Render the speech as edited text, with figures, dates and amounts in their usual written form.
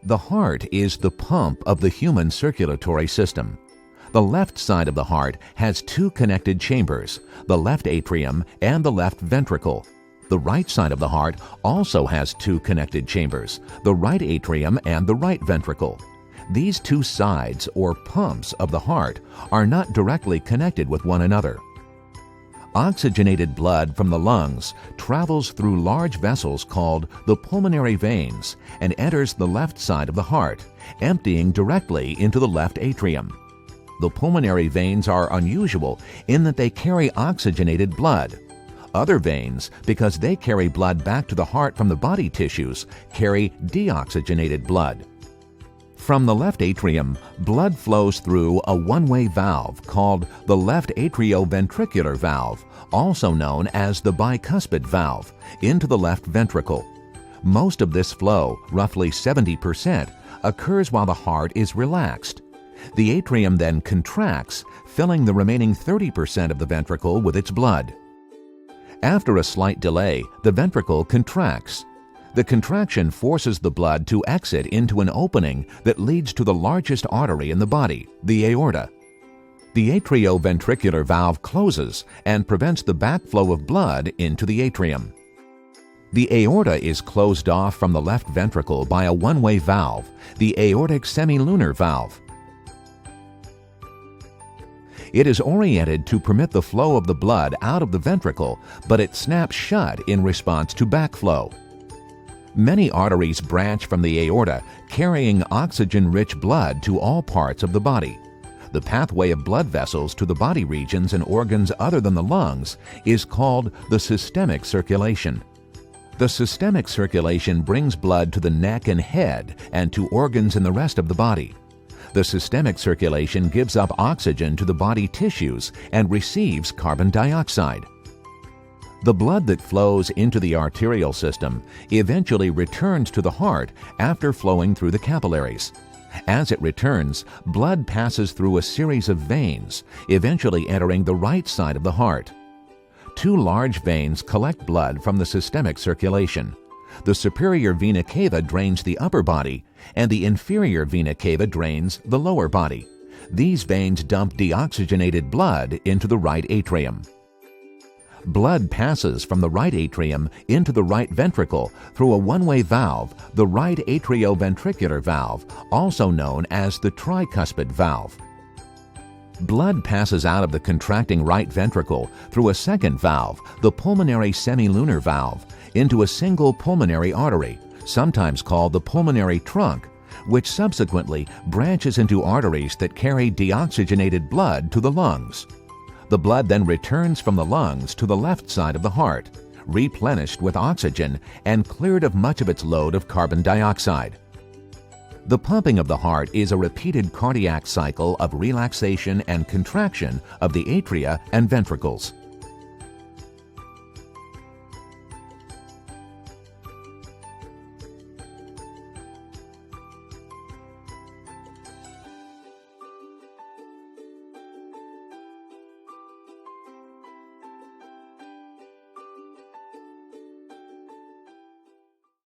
The heart is the pump of the human circulatory system. The left side of the heart has two connected chambers, the left atrium and the left ventricle. The right side of the heart also has two connected chambers, the right atrium and the right ventricle. These two sides, or pumps, of the heart are not directly connected with one another. Oxygenated blood from the lungs travels through large vessels called the pulmonary veins and enters the left side of the heart, emptying directly into the left atrium. The pulmonary veins are unusual in that they carry oxygenated blood. Other veins, because they carry blood back to the heart from the body tissues, carry deoxygenated blood. From the left atrium, blood flows through a one-way valve called the left atrioventricular valve, also known as the bicuspid valve, into the left ventricle. Most of this flow, roughly 70%, occurs while the heart is relaxed. The atrium then contracts, filling the remaining 30% of the ventricle with its blood. After a slight delay, the ventricle contracts. The contraction forces the blood to exit into an opening that leads to the largest artery in the body, the aorta. The atrioventricular valve closes and prevents the backflow of blood into the atrium. The aorta is closed off from the left ventricle by a one-way valve, the aortic semilunar valve. It is oriented to permit the flow of the blood out of the ventricle, but it snaps shut in response to backflow. Many arteries branch from the aorta, carrying oxygen-rich blood to all parts of the body. The pathway of blood vessels to the body regions and organs other than the lungs is called the systemic circulation. The systemic circulation brings blood to the neck and head and to organs in the rest of the body. The systemic circulation gives up oxygen to the body tissues and receives carbon dioxide. The blood that flows into the arterial system eventually returns to the heart after flowing through the capillaries. As it returns, blood passes through a series of veins, eventually entering the right side of the heart. Two large veins collect blood from the systemic circulation. The superior vena cava drains the upper body, and the inferior vena cava drains the lower body. These veins dump deoxygenated blood into the right atrium. Blood passes from the right atrium into the right ventricle through a one-way valve, the right atrioventricular valve, also known as the tricuspid valve. Blood passes out of the contracting right ventricle through a second valve, the pulmonary semilunar valve, into a single pulmonary artery, sometimes called the pulmonary trunk, which subsequently branches into arteries that carry deoxygenated blood to the lungs. The blood then returns from the lungs to the left side of the heart, replenished with oxygen and cleared of much of its load of carbon dioxide. The pumping of the heart is a repeated cardiac cycle of relaxation and contraction of the atria and ventricles.